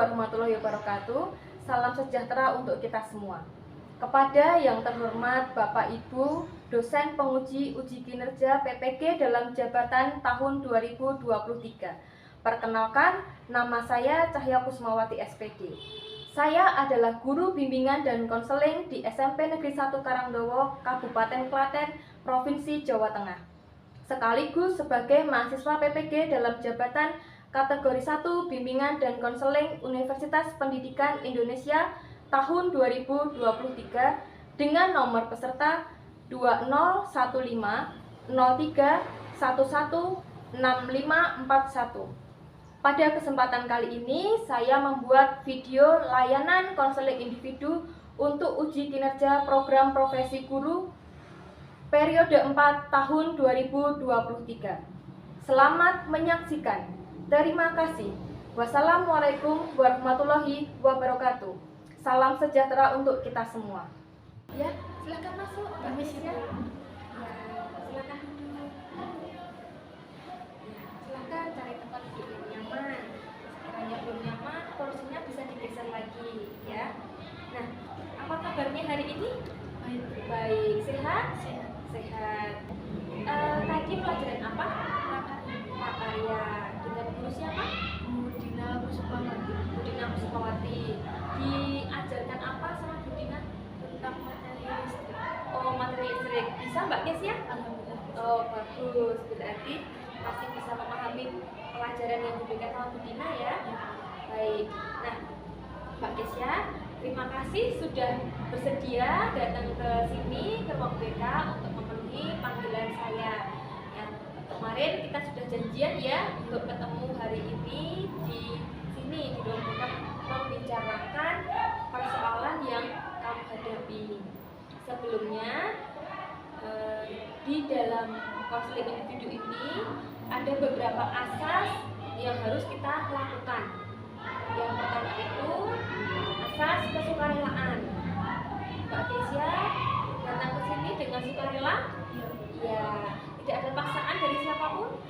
warahmatullahi wabarakatuh. Salam sejahtera untuk kita semua. Kepada yang terhormat Bapak Ibu, dosen penguji uji kinerja PPG dalam jabatan tahun 2023. Perkenalkan, nama saya Cahya Kusmawati SPD. Saya adalah guru bimbingan dan konseling di SMP Negeri 1 Karangdowo, Kabupaten Klaten, Provinsi Jawa Tengah. Sekaligus sebagai mahasiswa PPG dalam jabatan kategori 1 bimbingan dan konseling Universitas Pendidikan Indonesia tahun 2023 dengan nomor peserta 201503116541. Pada kesempatan kali ini saya membuat video layanan konseling individu untuk uji kinerja program profesi guru periode 4 tahun 2023. Selamat menyaksikan. Terima kasih. Wassalamualaikum warahmatullahi wabarakatuh. Salam sejahtera untuk kita semua. Ya, silakan masuk, Mbak Misya. Ya, silakan duduk. Ya, silakan cari tempat duduk yang nyaman. Sekiranya belum nyaman, kursinya bisa digeser lagi, ya. Nah, apa kabarnya hari ini? Baik. Baik, sehat? Sehat. Sehat. Tadi pelajaran apa? Prakarya. Dengan guru siapa? Budina Kusupawati. Budina Kusupawati. Diajarkan apa sama Budina? Tentang materi listrik. Oh, materi listrik. Bisa Mbak Kes ya? Alhamdulillah. Oh, bagus. Berarti masih bisa memahami pelajaran yang diberikan sama Budina ya? Baik. Nah, Mbak Kes ya, terima kasih sudah bersedia datang ke sini, ke ruang BK untuk memenuhi panggilan saya. Kemarin kita sudah janjian ya untuk ketemu hari ini di sini di ruang BK membicarakan persoalan yang kamu hadapi. Sebelumnya di dalam konseling individu ini ada beberapa asas yang harus kita lakukan. Yang pertama itu asas kesukarelaan. Mbak Kesia datang ke sini dengan sukarela? Ya. Tidak ada paksaan dari siapapun?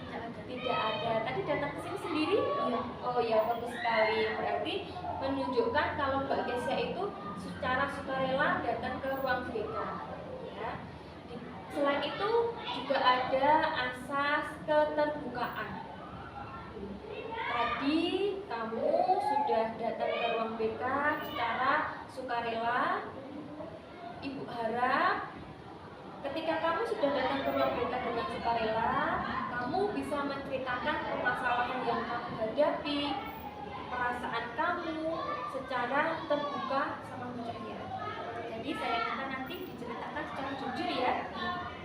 Tidak ada. Tadi datang ke sini sendiri? Iya. Oh ya, bagus sekali. Berarti menunjukkan kalau Mbak Kesia itu secara sukarela datang ke ruang BK. Ya. Selain itu juga ada asas keterbukaan. Tadi kamu sudah datang ke ruang BK secara sukarela. Ibu harap ketika kamu sudah datang ke ruang BK dengan sukarela, kamu bisa menceritakan permasalahan yang kamu hadapi, perasaan kamu secara terbuka sama bercahaya. Jadi saya minta nanti diceritakan secara jujur ya.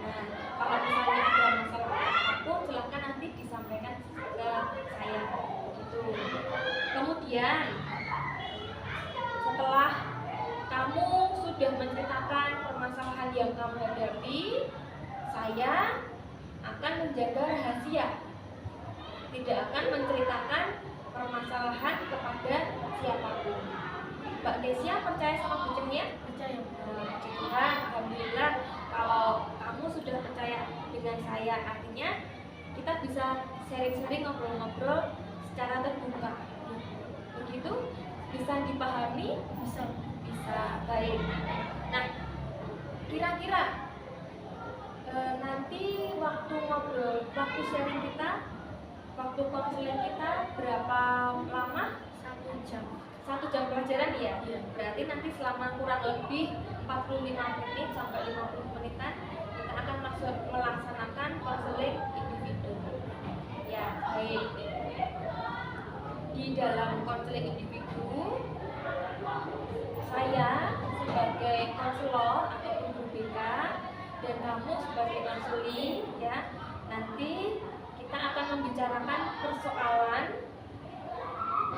Nah, kalau misalnya ada masalah apapun, silahkan nanti disampaikan ke saya. Gitu. Kemudian setelah kamu sudah menceritakan permasalahan yang kamu hadapi, saya akan menjaga rahasia. Tidak akan menceritakan permasalahan kepada siapapun. Mbak Kesia percaya sama Bu Cahya? Percaya. Alhamdulillah kalau kamu sudah percaya dengan saya, artinya kita bisa sharing-sharing, ngobrol-ngobrol secara terbuka. Begitu? Bisa dipahami? Bisa. Baik. Nah, kira-kira nanti waktu ngobrol, waktu sharing kita, waktu konseling kita berapa lama? 1 jam. 1 jam pelajaran ya? Iya. Berarti nanti selama kurang lebih 45 menit sampai 50 menitan kita akan melaksanakan konseling individu. Ya, baik. Di dalam konseling individu, saya sebagai konselor atau guru BK dan kamu sebagai konseling ya, nanti kita akan membicarakan persoalan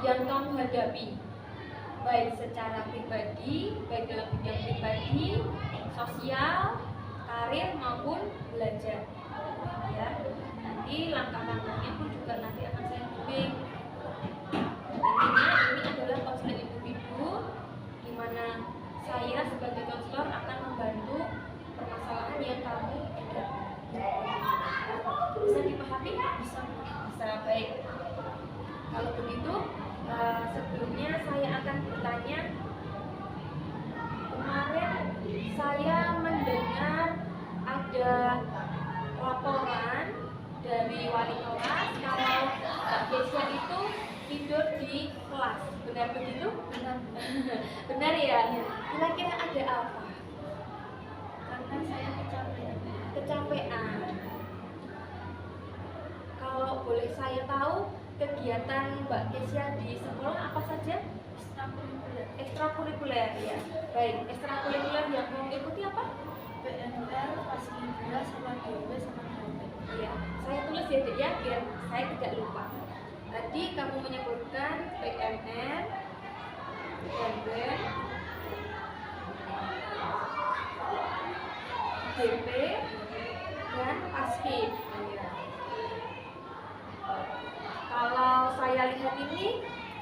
yang kamu hadapi baik secara pribadi, baik dalam bidang pribadi, sosial, karir maupun belajar ya. Nanti langkah-langkahnya pun juga nanti akan saya bimbing. Intinya ini adalah konseling individu di mana saya sebagai konselor akan membantu permasalahan yang kamu hadapi. Bisa dipahami? Bisa. Baik. Kalau begitu, sebelumnya ada laporan dari wali kelas kalau Mbak Kesia itu tidur di kelas. Benar begitu? Benar. Benar ya? Kira-kira ada apa? Karena saya kecapean. Kecapean. Kalau boleh saya tahu, kegiatan Mbak Kesia di sekolah apa saja? Ekstrakurikuler. Ekstrakurikuler ya. Baik, ekstrakurikuler yang kamu ikuti apa? PNR, Paskibra, sama DW, sama HP. Iya, saya tulis ya Dek ya, biar saya tidak lupa. Tadi kamu menyebutkan PNR, DP, dan Paskib. Kalau saya lihat ini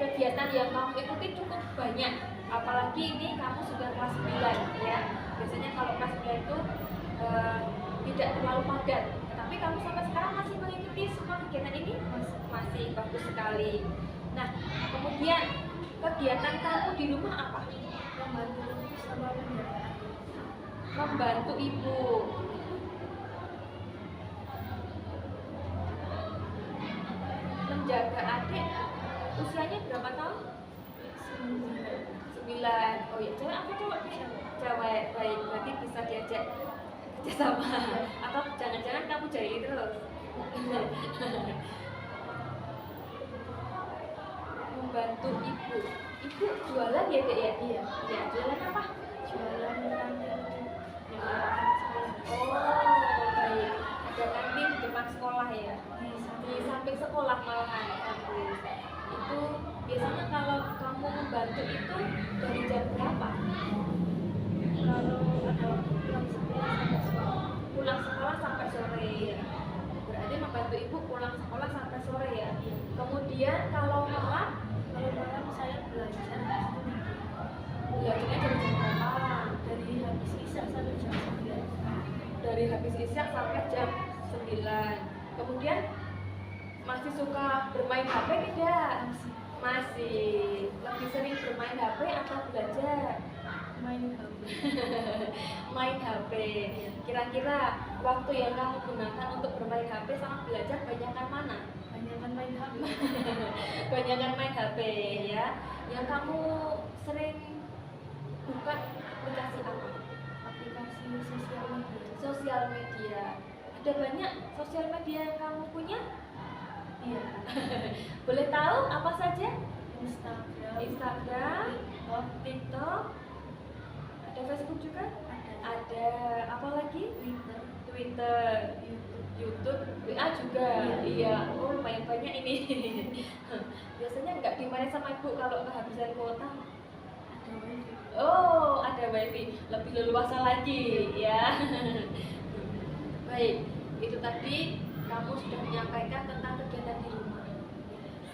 kegiatan yang kamu ikuti cukup banyak, apalagi ini kamu sudah kelas 9 ya. Biasanya kalau kelas 9 itu tidak terlalu padat, tapi kamu sampai sekarang masih mengikuti semua kegiatan ini? Masih bagus sekali. Nah, kemudian kegiatan kamu di rumah apa? Membantu sama menjaga. Membantu ibu. Menjaga adik, usianya berapa tahun? 9. Oh ya, cewek apa cowok? Cewek. Baik, berarti bisa diajak kerjasama. Atau jangan-jangan kamu jahili terus? Membantu ibu. Ibu jualan ya Dek ya? Iya. Iya, jualan apa? Jualan kantin. Oh, baik. Ada kantin di depan sekolah ya? Di samping sekolah malahan. Bagus. Itu biasanya kalau kamu membantu itu dari jam berapa? Kalau ada waktu pulang sekolah sampai sore. Pulang sekolah sampai sore ya. Berarti membantu ibu pulang sekolah sampai sore ya. Kemudian kalau malam, Kalau malam saya belajar belajarnya dari jam berapa? dari habis isya sampai jam 9. Dari habis isya sampai jam 9. Kemudian masih suka bermain HP tidak? Masih. Lebih sering bermain HP atau belajar? Main HP. Main HP. Kira-kira waktu yang kamu gunakan untuk bermain HP sama belajar banyakan mana? Banyakan main HP. Banyakan main HP ya. Yang kamu sering buka aplikasi apa? Aplikasi sosial media. Sosial media. Ada banyak sosial media yang kamu punya? Iya. Boleh tahu apa saja? Instagram, Instagram, TikTok, TikTok, ada Facebook juga? ada Ada apa lagi? Twitter, Twitter, YouTube, WA juga. Iya. Oh, lumayan banyak ini. Biasanya nggak dimarahin sama ibu kalau kehabisan kuota. ada wifi. Oh, ada wifi, lebih leluasa lagi ya. Baik, itu tadi kamu sudah menyampaikan tentang kegiatan di rumah.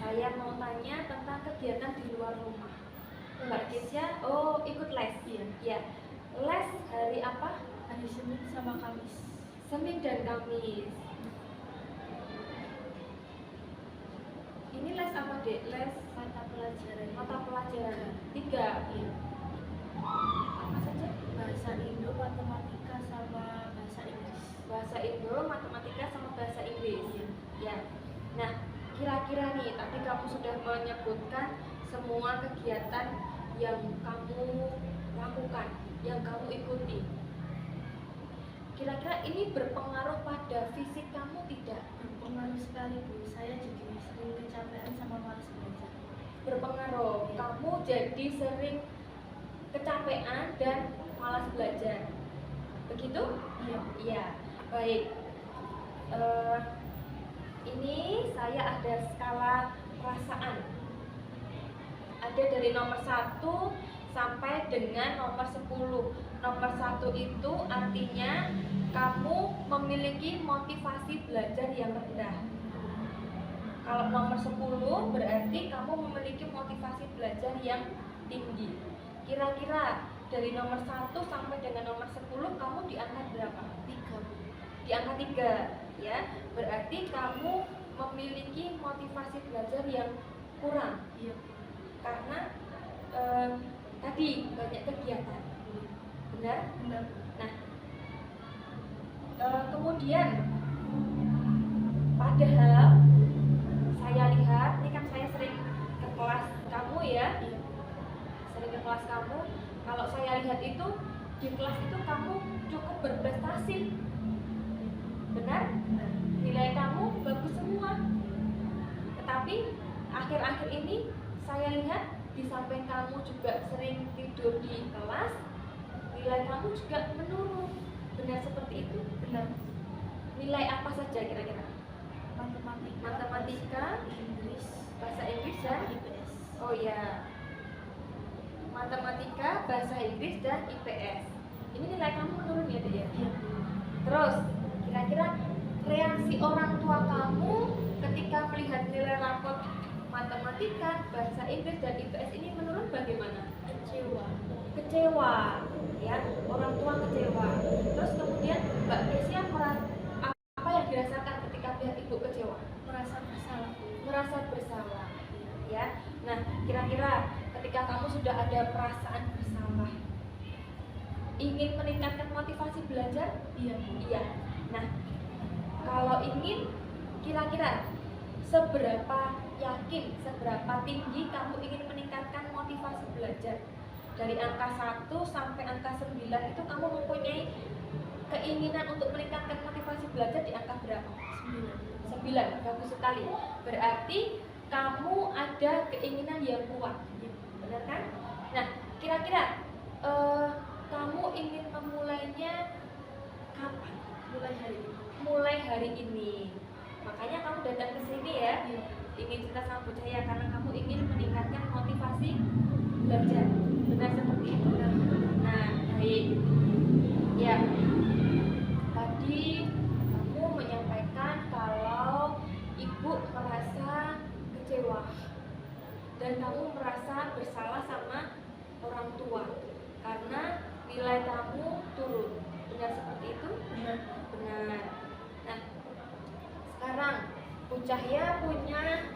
Saya mau tanya tentang kegiatan di luar rumah. Mbak Kesia, oh ikut les? Iya. Ya. Les hari apa? Hari Senin sama Kamis. Senin dan Kamis. Ini les apa Dek? Les Mata pelajaran. mata pelajaran 3. Iya. Apa saja? Bahasa Indo, matematika sama bahasa Inggris. Bahasa Indo, matematika sama bahasa Inggris. Ya. Nah, kira-kira nih tadi kamu sudah menyebutkan semua kegiatan yang kamu lakukan, yang kamu ikuti. Kira-kira ini berpengaruh pada fisik kamu tidak? Berpengaruh sekali Bu. Saya jadi sering kecapean sama malas belajar. Berpengaruh. Kamu jadi sering kecapean dan malas belajar. Begitu? Iya. Iya. Baik. Ini saya ada skala perasaan. Ada dari nomor 1 sampai dengan nomor 10. Nomor 1 itu artinya kamu memiliki motivasi belajar yang rendah. Kalau nomor 10 berarti kamu memiliki motivasi belajar yang tinggi. Kira-kira dari nomor 1 sampai dengan nomor 10 kamu di angka berapa? 3. Di angka 3 ya. Berarti kamu memiliki motivasi belajar yang kurang. Iya. Karena tadi banyak kegiatan. Benar? Benar. Nah, Kemudian padahal saya lihat, ini kan saya sering ke kelas kamu ya, sering ke kelas kamu. Kalau saya lihat itu di kelas itu kamu cukup berprestasi, benar? Nilai kamu bagus semua. Tetapi akhir-akhir ini saya lihat di samping kamu juga sering tidur di kelas, nilai kamu juga menurun. Benar seperti itu? Benar. Nilai apa saja kira-kira? Matematika, Inggris, bahasa Inggris dan IPS. oh ya, matematika, bahasa Inggris dan IPS. Ini nilai kamu menurun ya, Dek ya? Iya. Terus kira-kira reaksi orang tua kamu ketika melihat nilai rapot matematika, bahasa Inggris dan IPS ini menurun bagaimana? Kecewa, ya, orang tua kecewa. Terus kemudian Mbak Kesia apa yang dirasakan ketika pihak ibu kecewa? Merasa bersalah, ya. Nah, kira-kira ketika kamu sudah ada perasaan bersalah, ingin meningkatkan motivasi belajar? Iya. Nah, kalau ingin, kira-kira seberapa yakin, seberapa tinggi kamu ingin meningkatkan motivasi belajar? Dari angka 1 sampai angka 9 itu kamu mempunyai keinginan untuk meningkatkan motivasi belajar di angka berapa? 9, bagus sekali. Berarti kamu ada keinginan yang kuat, benar kan? Nah, kira-kira kamu ingin memulainya kapan? Mulai hari ini. Makanya kamu datang ke sini ya, ingin cerita sama Bu Cahaya karena kamu ingin meningkatkan motivasi belajar. Benar seperti itu. Nah, baik. Ya. Tadi kamu menyampaikan kalau ibu merasa kecewa dan kamu merasa bersalah sama orang tua karena nilai kamu turun. Benar seperti itu? Benar. Nah, sekarang Bu Cahaya punya,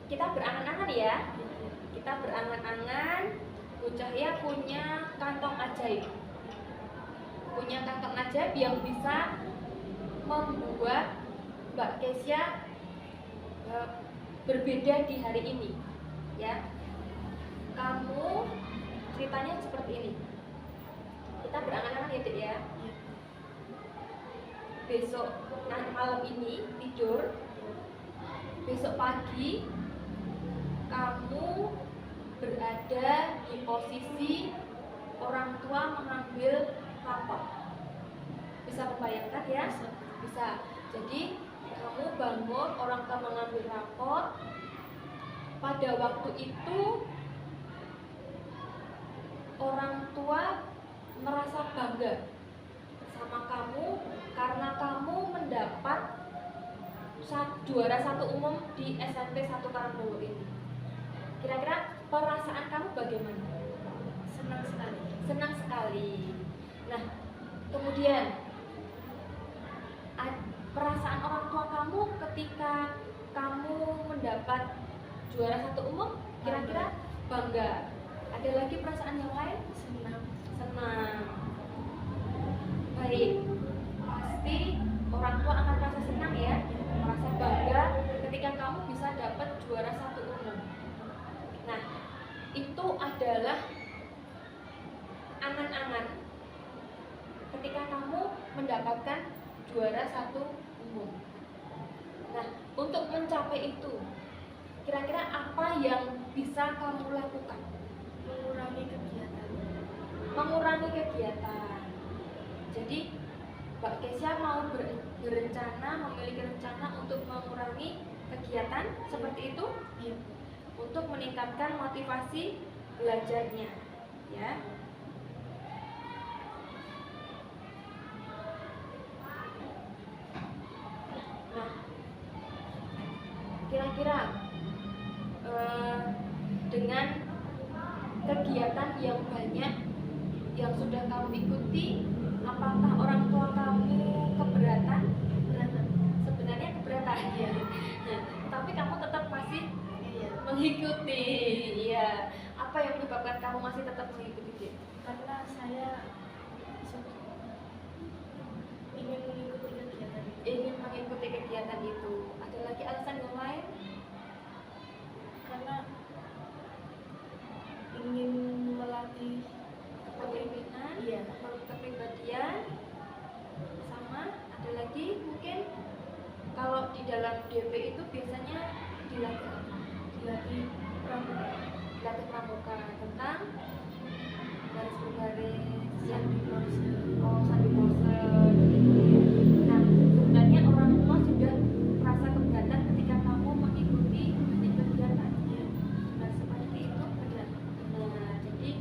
kita berangan-angan ya. Kita berangan-angan, Bu Cahaya punya kantong ajaib. Punya kantong ajaib yang bisa membuat Mbak Kesia berbeda di hari ini, ya. Kamu ceritanya seperti ini. Kita berangan-angan ya, Dek ya. Besok malam ini tidur, besok pagi kamu berada di posisi orang tua mengambil rapot. Bisa membayangkan ya? Bisa. Jadi kamu bangun, orang tua mengambil rapot. Pada waktu itu orang tua merasa bangga sama kamu karena kamu mendapat juara 1 umum di SMP 1 Karangbawo ini. Kira-kira perasaan kamu bagaimana? Senang sekali. Nah, kemudian perasaan orang tua kamu ketika kamu mendapat juara 1 umum, kira-kira bangga. Ada lagi perasaan yang lain? Senang. Baik, pasti orang tua akan merasa senang ya, merasa bangga ketika kamu bisa dapat juara 1 umum. Nah, itu adalah angan-angan ketika kamu mendapatkan juara 1 umum. Nah, untuk mencapai itu, kira-kira apa yang bisa kamu lakukan? Mengurangi kegiatan. Jadi Mbak Kesia mau memiliki rencana untuk mengurangi kegiatan seperti itu, untuk meningkatkan motivasi belajarnya, ya. Nah, kira-kira dengan kegiatan yang banyak yang sudah kamu ikuti, apakah orang tua kamu keberatan? Sebenarnya keberatan ya. Tapi kamu tetap masih mengikuti. Iya. Apa yang menyebabkan kamu masih tetap mengikuti? Karena saya garis berbaris yang Sandi pose. sandi pose gitu. Nah, sebenarnya orang tua sudah merasa keberatan ketika kamu mengikuti banyak kegiatan. Iya. Nah, seperti itu benar. Nah, jadi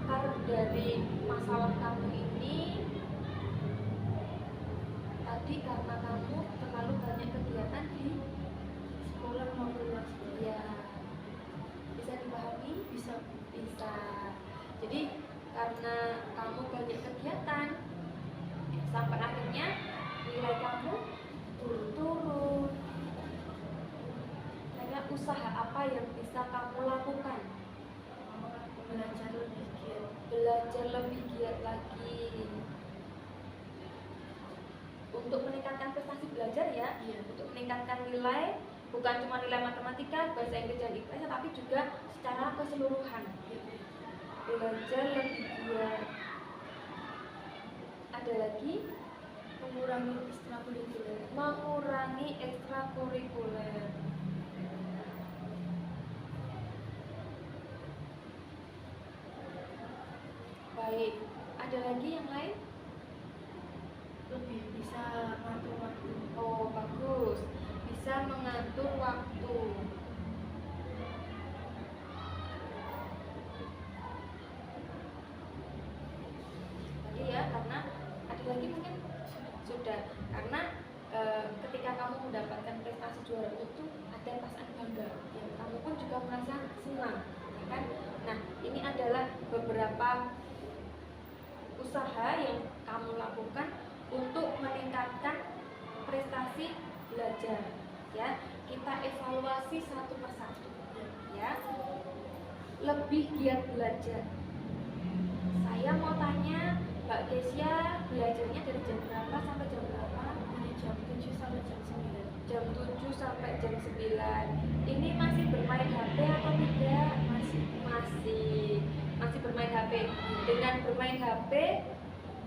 akar dari masalah kamu ini tadi karena kamu terlalu banyak kegiatan di Sekolah maupun luar sekolah. ya. Bisa dipahami? Bisa. Bisa. Jadi karena kamu banyak kegiatan sampai akhirnya nilai kamu turun-turun. Karena usaha apa yang bisa kamu lakukan? Belajar lebih giat. Belajar lebih giat lagi untuk meningkatkan prestasi belajar ya. Iya. Untuk meningkatkan nilai, bukan cuma nilai matematika, bahasa Inggris dan IPS, tapi juga secara keseluruhan. Belajar lebih giat. Ada lagi? Mengurangi ekstrakurikuler. Mengurangi ekstrakurikuler. Baik, ada lagi yang lain? Lebih bisa ngatur waktu. Oh, bagus. Bisa mengatur waktu. Tadi ya, karena ada lagi mungkin sudah. Karena ketika kamu mendapatkan prestasi juara itu ada perasaan bangga. Ya, kamu pun juga merasa senang, ya kan? Nah, ini adalah beberapa usaha yang kamu lakukan untuk meningkatkan prestasi belajar. Ya, kita evaluasi satu persatu. Ya, lebih giat belajar. Saya mau tanya, Mbak Kesia belajarnya dari jam berapa sampai jam berapa? Dari jam 7 sampai jam 9. Jam 7 sampai jam 9. Ini masih bermain HP atau tidak? Masih bermain HP. Dengan bermain HP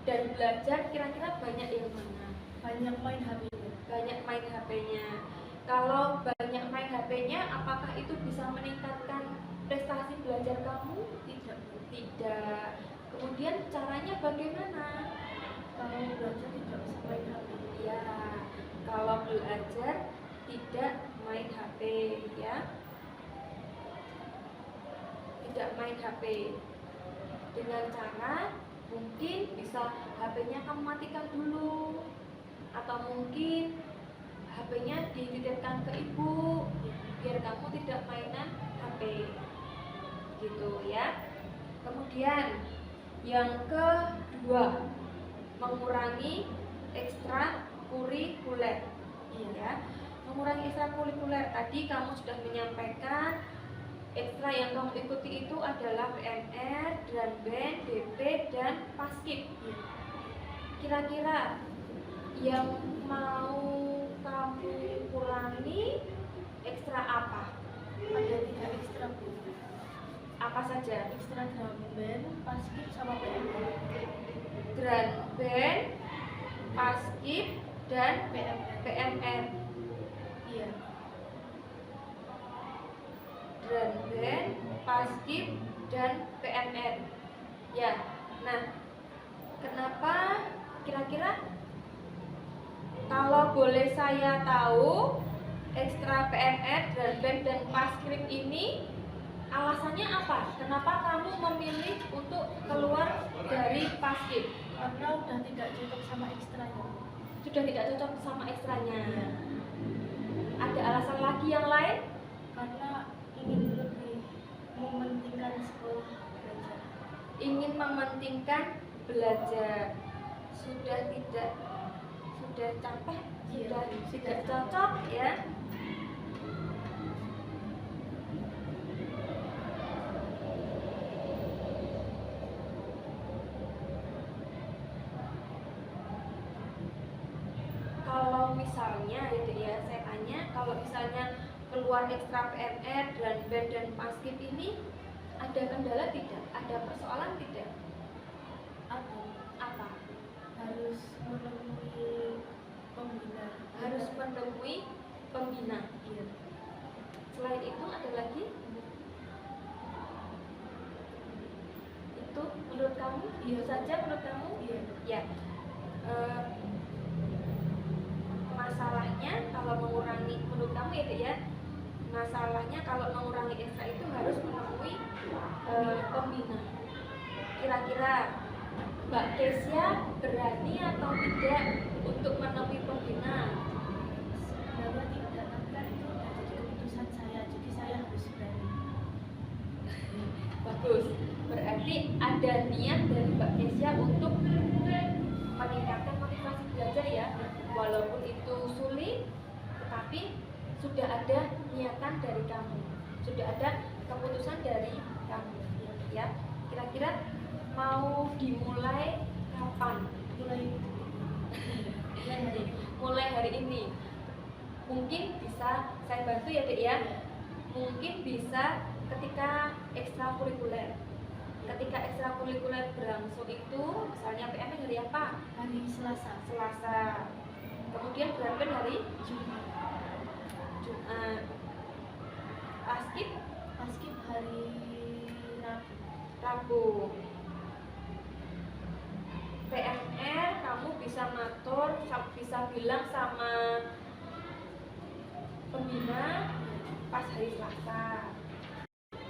dan belajar kira-kira banyak yang mana? Banyak main HP. Banyak main HP-nya. Kalau banyak main HP-nya, apakah itu bisa meningkatkan prestasi belajar kamu? Tidak. Tidak. Kemudian caranya bagaimana? Kalau belajar tidak bisa main HP. Ya, kalau belajar tidak main HP ya. Tidak main HP. Dengan cara mungkin bisa HP-nya kamu matikan dulu, atau mungkin HP-nya dititipkan ke ibu biar kamu tidak mainan HP gitu ya. Kemudian yang kedua, mengurangi ekstrakurikuler. Ya, mengurangi ekstrakurikuler. Tadi kamu sudah menyampaikan ekstra yang kamu ikuti itu adalah PMR, drum band, DP, dan paskib. Kira-kira yang mau kamu kurangi ekstra apa? Ada 3 ekstra. Apa saja? Ekstra drum band, paskib, sama PMR. Drum band, paskib, dan PMR. Iya. Drum band, paskib, dan PMR. Ya. Nah, kenapa kira-kira kalau boleh saya tahu ekstra PMR, drum band, dan paskib ini alasannya apa? Kenapa kamu memilih untuk keluar dari paskib? Karena udah tidak cocok sama ekstranya. Sudah tidak cocok sama ekstranya. Iya. Ada alasan lagi yang lain? Karena ingin lebih mementingkan sekolah belajar. Ingin mementingkan belajar. Sudah capek, Iya, sudah tidak cocok ya. Kalau misalnya ya saya tanya, kalau misalnya keluar ekstra PMR, drum band, dan paskib ini ada kendala tidak? Ada persoalan tidak? Apa? Harus menemui pembina. Harus menemui pembina. Iya. Selain itu ada lagi? Menurut kamu? Itu saja menurut kamu? Iya. Ya. Masalahnya kalau mengurangi, menurut kamu ya Dek ya, masalahnya kalau mengurangi ekstra itu harus menemui pembina. Kira-kira Mbak Kesia berani atau tidak untuk menemui pembina? Sebenarnya tidak, tapi kan itu udah jadi keputusan saya, jadi saya harus berani. Bagus, berarti ada niat dari Mbak Kesia untuk meningkatkan motivasi belajar ya, walaupun itu sulit, tetapi sudah ada niatan dari kamu, sudah ada keputusan dari kamu, ya. Kira-kira mau dimulai kapan? Mulai hari ini. Mungkin bisa saya bantu ya Dek ya. Mungkin bisa ketika ekstrakurikuler. Ketika ekstrakurikuler berlangsung itu, misalnya PMN hari apa? Hari Selasa. Selasa. Kemudian berarti hari Jumat. Jumat. Paskib hari Rabu. Rabu. PMR kamu bisa ngatur, bisa bilang sama pembina pas hari Selasa,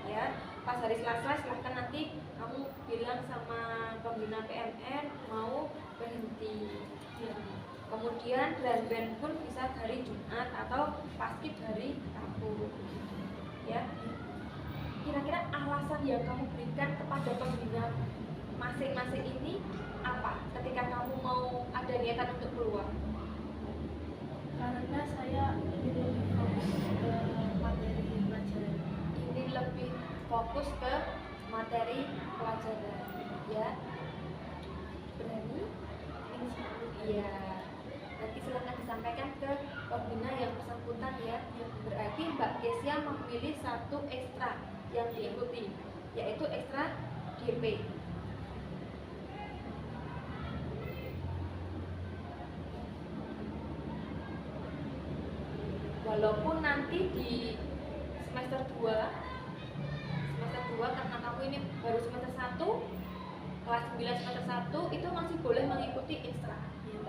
ya. Pas hari Selasa silahkan nanti kamu bilang sama pembina PMR mau berhenti, ya. Kemudian band pun bisa hari Jumat atau paskib hari Rabu, ya. Kira-kira alasan yang kamu berikan kepada pembina masing-masing ini apa ketika kamu mau ada niatan untuk keluar? Karena saya ingin lebih fokus ke materi pelajaran. Ini lebih fokus ke materi pelajaran, ya. Berani? Iya. Nanti silakan disampaikan ke pembina yang bersangkutan ya. Berarti Mbak Kesia memilih satu ekstra yang diikuti, yaitu ekstra DP. Walaupun nanti di semester 2 karena kamu ini baru semester 1, kelas 9 semester 1 itu masih boleh mengikuti ekstra.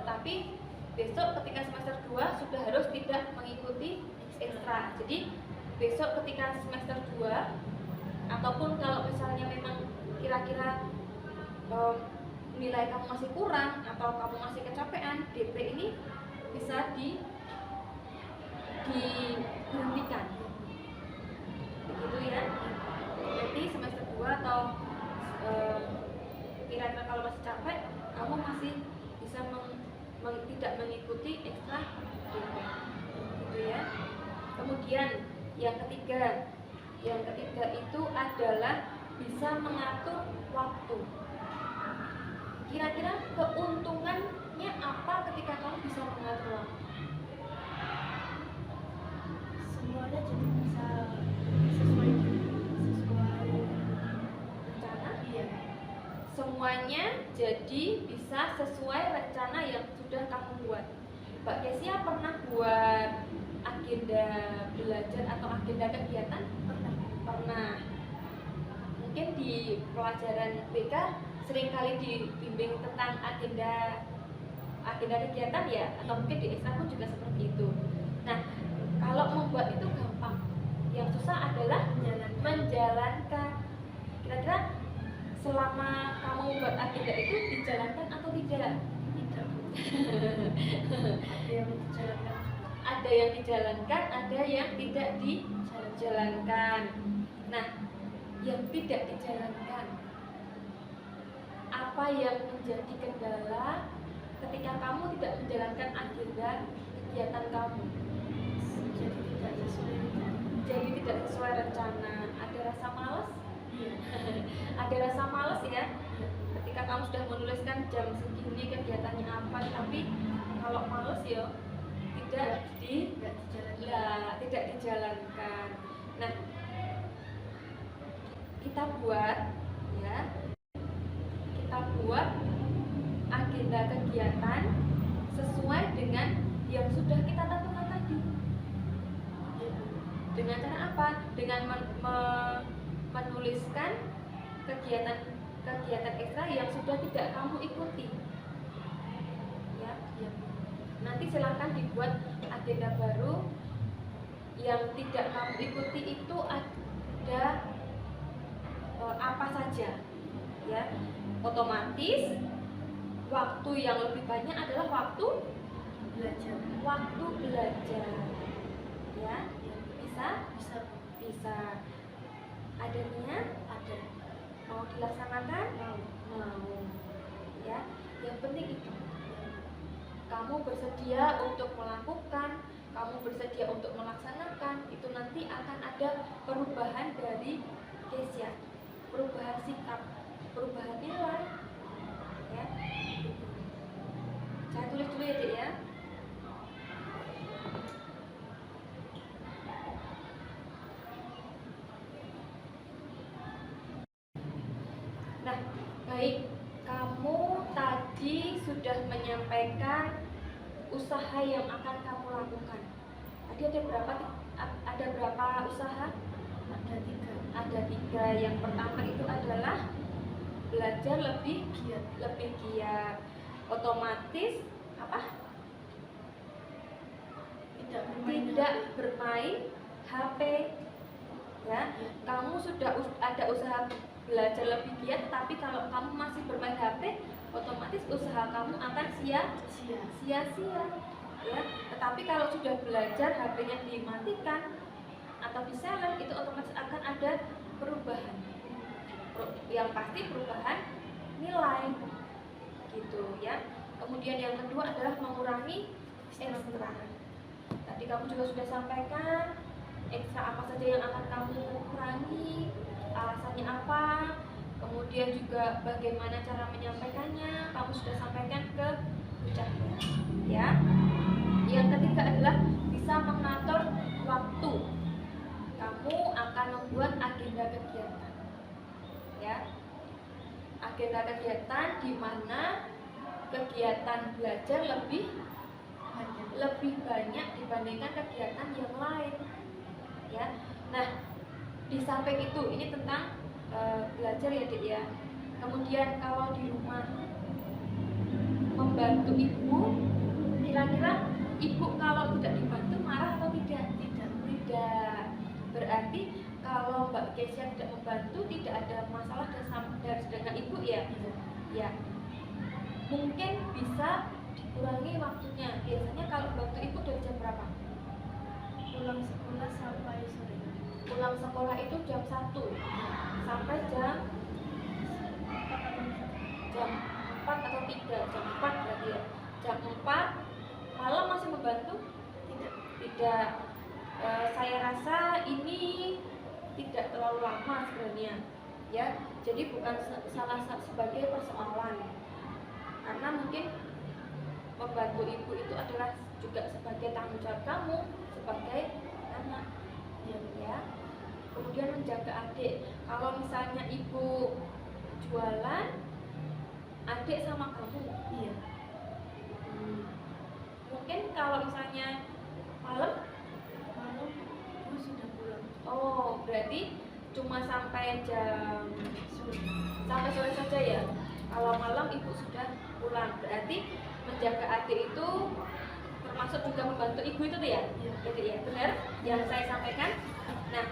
Tetapi besok ketika semester 2 sudah harus tidak mengikuti ekstra. Jadi besok ketika semester 2 ataupun kalau misalnya memang kira-kira nilai kamu masih kurang atau kamu masih kecapean, DP ini bisa dihentikan, begitu ya. Berarti semester 2 atau kira-kira kalau masih capek, kamu masih bisa tidak mengikuti ekstra DP, gitu ya. Kemudian yang ketiga itu adalah bisa mengatur waktu. Kira-kira keuntungannya apa ketika kamu bisa mengatur waktu? Semuanya jadi bisa sesuai Rencana? Iya. Semuanya jadi bisa sesuai rencana yang sudah kamu buat. Mbak Kesia pernah buat agenda belajar atau agenda kegiatan? Pernah. Mungkin di pelajaran BK seringkali dibimbing tentang agenda kegiatan ya, atau mungkin di ekstra pun juga seperti itu. Nah, kalau membuat itu gampang, yang susah adalah menjalankan. Kira-kira selama kamu membuat agenda itu dijalankan atau tidak? Ada yang dijalankan, ada yang tidak dijalankan. Nah, yang tidak dijalankan, apa yang menjadi kendala ketika kamu tidak menjalankan agenda kegiatan kamu? Jadi tidak sesuai rencana. Ada rasa malas? Ada rasa malas ya. Ketika kamu sudah menuliskan jam segini kegiatannya apa, tapi kalau malas ya tidak dijalankan. Nah, kita buat agenda kegiatan sesuai dengan yang sudah kita tentukan tadi. Dengan cara apa? Dengan menuliskan kegiatan kegiatan ekstra yang sudah tidak kamu ikuti. Ya, Ya. nanti silakan dibuat agenda baru. Yang tidak kamu ikuti itu ada apa saja, ya. Otomatis waktu yang lebih banyak adalah waktu belajar, ya. Bisa Bisa. ada niat, Ada. mau dilaksanakan, mau, ya. Yang penting itu kamu bersedia untuk melakukan, kamu bersedia untuk melaksanakan, itu nanti akan ada perubahan dari Kesia, perubahan sikap, perubahan nilai, ya. Saya tulis dulu ya, Dek, ya. Nah, baik, kamu tadi sudah menyampaikan usaha yang akan kamu lakukan. Tadi ada berapa usaha? Ada tiga. Yang pertama itu adalah belajar lebih giat. Otomatis apa? Tidak bermain HP. Ya, kamu sudah ada usaha belajar lebih giat, tapi kalau kamu masih bermain HP, otomatis usaha kamu akan sia-sia. Ya, tetapi kalau sudah belajar HP-nya dimatikan atau di silent, itu otomatis akan ada perubahan. Yang pasti perubahan nilai, gitu ya. Kemudian yang kedua adalah mengurangi ekstra. Tadi kamu juga sudah sampaikan ekstra apa saja yang akan kamu kurangi, alasannya apa, kemudian juga bagaimana cara menyampaikannya, kamu sudah sampaikan ke ucapnya, ya. Yang ketiga adalah bisa mengatur waktu. Kamu akan membuat agenda kegiatan, ya. Agenda kegiatan di mana kegiatan belajar lebih banyak dibandingkan kegiatan yang lain, ya. Nah, di samping itu ini tentang belajar ya, Dek, ya. Kemudian kalau di rumah membantu ibu, kira-kira ibu kalau tidak dibantu marah atau tidak? Tidak. Berarti kalau Mbak Kesia tidak membantu, tidak ada masalah dengan ibu, ya? Ya. Mungkin bisa dikurangi waktunya. Biasanya kalau bantu ibu dari jam berapa? Pulang sekolah sampai sore. Pulang sekolah itu jam 1 sampai jam 4 atau 3, jam 4 berarti ya. Jam 4 malam masih membantu? Tidak. Saya rasa ini tidak terlalu lama sebenarnya, ya. Jadi bukan sebagai persoalan, karena mungkin membantu ibu itu adalah juga sebagai tanggung jawab kamu sebagai anak, ya. Kemudian menjaga adik. Kalau misalnya ibu jualan, adik sama kamu, Iya. Mungkin kalau misalnya malam ibu sudah pulang. Oh, berarti cuma sampai sampai sore saja, ya. Kalau malam ibu sudah pulang, berarti menjaga adik itu termasuk juga membantu ibu itu tuh, ya? Gitu ya, benar yang saya sampaikan. Nah,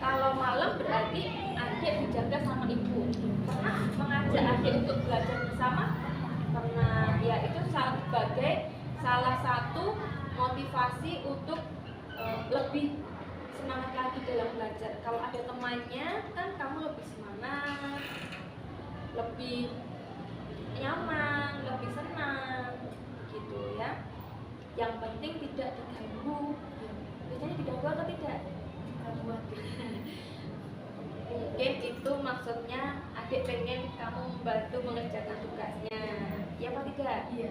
kalau malam berarti adik dijaga sama ibu. Pernah mengajak adik untuk belajar bersama? Pernah, ya. Itu sebagai salah satu motivasi untuk lebih semangat lagi dalam belajar. Kalau ada temannya, kan kamu lebih semangat, lebih nyaman, lebih senang, gitu ya. Yang penting tidak diganggu. Biasanya diganggu atau tidak? Mungkin itu maksudnya adik pengen kamu membantu mengerjakan tugasnya, ya apa tidak? Iya.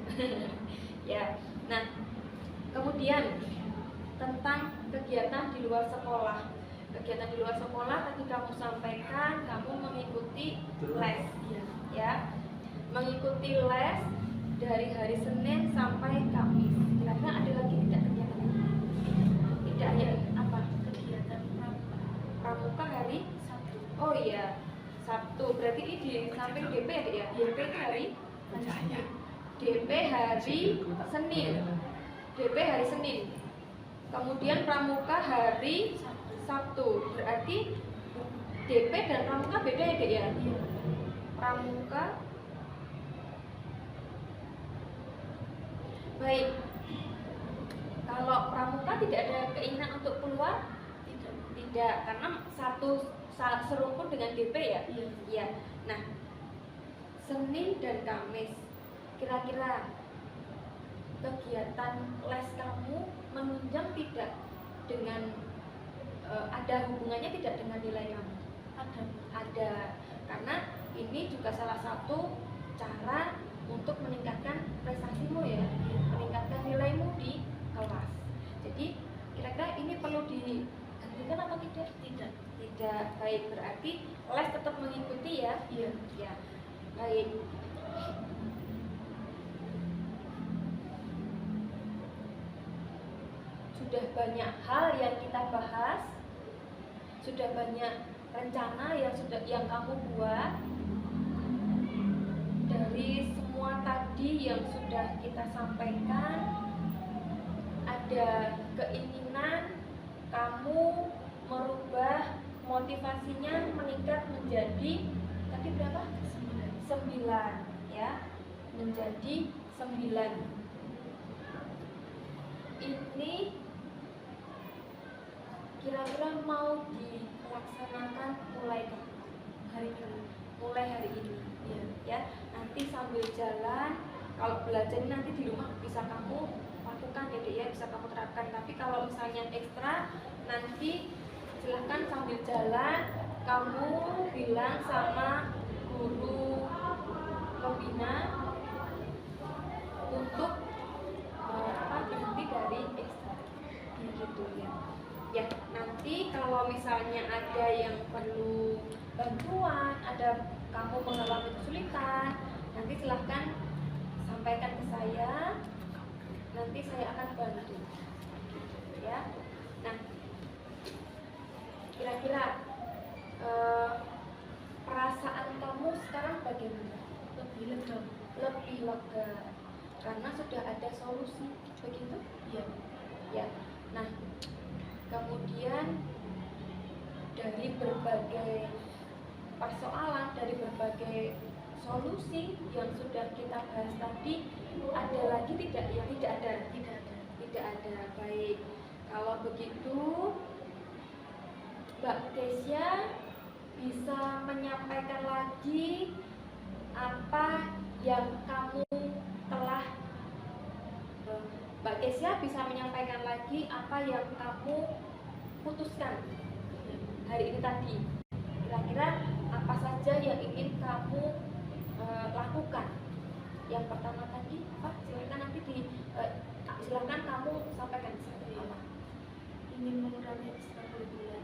Ya. Nah, kemudian tentang kegiatan di luar sekolah. Kegiatan di luar sekolah tadi kamu sampaikan kamu mengikuti les, ya. Mengikuti les dari hari Senin sampai Kamis. Kira-kira ada lagi tidak kegiatan ini? Tidak, hanya apa? Kegiatan Pramuka hari Sabtu. Oh iya, Sabtu. Berarti ini di samping DP ya, Dek, ya? DP itu hari Percaya. DP hari Senin. DP hari Senin. Kemudian pramuka hari Sabtu. Berarti DP dan pramuka beda ya, Dek, ya? Iya. Pramuka. Baik. Kalau pramuka tidak ada keinginan untuk keluar? Tidak. Tidak, karena satu serumpun dengan DP ya? Iya. Iya. Nah, Senin dan Kamis, kira-kira kegiatan les kamu menunjang tidak dengan ada hubungannya tidak dengan nilai kamu? Ada, karena ini juga salah satu cara untuk meningkatkan prestasimu ya, meningkatkan nilaimu di kelas. Jadi kira-kira ini perlu dihentikan atau tidak? Tidak. Tidak. Baik, berarti les tetap mengikuti ya? Iya. Ya. Baik. Sudah banyak hal yang kita bahas, sudah banyak rencana yang kamu buat. Dari semua tadi yang sudah kita sampaikan, ada keinginan kamu merubah motivasinya meningkat menjadi tadi berapa? 9 ya, menjadi 9. Ini kira-kira mau dilaksanakan mulai hari ini. Mulai hari ini ya. Nanti sambil jalan, kalau belajar ini nanti di rumah bisa kamu lakukan ya, Dek, ya, bisa kamu terapkan. Tapi kalau misalnya ekstra, nanti silahkan sambil jalan kamu bilang sama guru pembina untuk berhenti dari ekstra gitu ya. Ya, nanti kalau misalnya ada yang perlu bantuan, ada kamu mengalami kesulitan, nanti silahkan sampaikan ke saya, nanti saya akan bantu ya. Nah, kira-kira perasaan kamu sekarang bagaimana? Lebih lega karena sudah ada solusi, begitu? Iya. Ya. Nah, kemudian dari berbagai persoalan, dari berbagai solusi yang sudah kita bahas tadi, ada lagi tidak? Ya, tidak ada. Baik, kalau begitu Mbak Kesya bisa menyampaikan lagi apa yang kamu telah Mbak Kesya bisa menyampaikan lagi apa yang kamu putuskan hari ini tadi. Kira-kira apa saja yang ingin kamu lakukan? Yang pertama tadi apa? Silakan nanti silakan kamu sampaikan apa?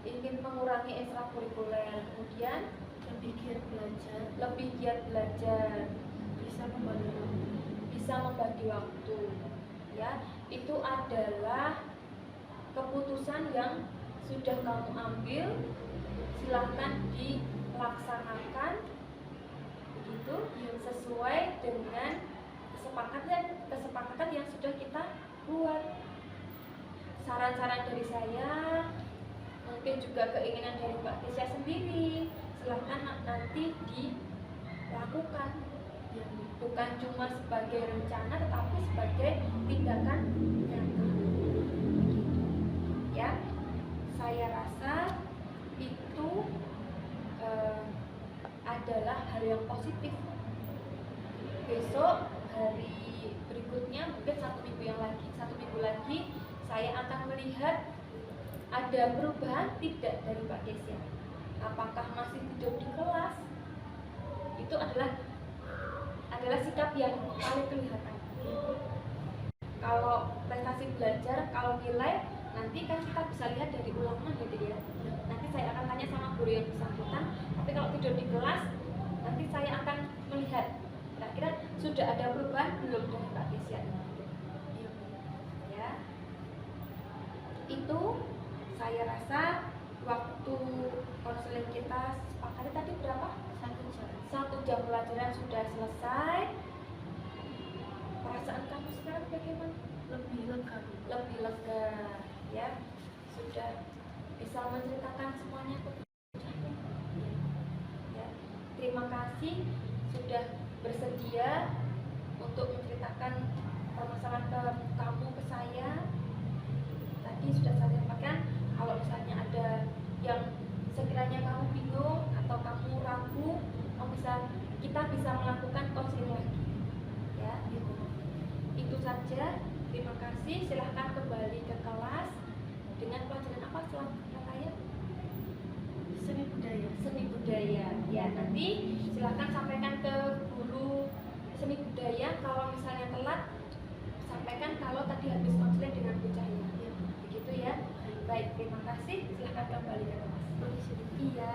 Ingin mengurangi ekstrakurikuler. Kemudian Lebih giat belajar. Bisa membagi waktu. Ya, itu adalah keputusan yang sudah kamu ambil. Silahkan dilaksanakan begitu sesuai dengan kesepakatan yang sudah kita buat. Saran-saran dari saya, mungkin juga keinginan dari Mbak Kesya sendiri, silahkan nanti dilakukan, bukan cuma sebagai rencana tetapi sebagai tindakan nyata ya. Saya rasa itu adalah hal yang positif. Besok hari berikutnya, mungkin satu minggu lagi saya akan melihat ada perubahan tidak dari Mbak Kesya. Apakah masih tidur di kelas? Itu adalah sikap yang paling kelihatan. Kalau prestasi belajar, kalau nilai, nanti kan kita bisa lihat dari ulangan gitu ya. Nanti saya akan tanya sama guru yang bersangkutan. Tapi kalau tidur di kelas, nanti saya akan melihat kira-kira sudah ada perubahan belum dari Mbak Kesya. Ya, itu saya rasa waktu konseling kita sepakati tadi berapa? 1 jam pelajaran sudah selesai. Perasaan kamu sekarang bagaimana? Lebih lega. Lebih lega, ya. Sudah bisa menceritakan semuanya ke bocahnya. Ya. Terima kasih sudah bersedia untuk menceritakan permasalahan kamu ke saya. Tadi sudah saya sampaikan, kalau misalnya ada yang sekiranya kamu bingung atau kamu ragu, kita bisa melakukan konseling lagi. Ya, itu saja. Terima kasih. Silahkan kembali ke kelas dengan pelajaran apa selanjutnya? Seni budaya. Seni budaya. Ya, nanti silahkan sampaikan ke guru seni budaya. Kalau misalnya telat, sampaikan kalau tadi habis konseling dengan Bu Cahya. Begitu ya. Baik, terima kasih. Silahkan kembali ke kelas. Iya.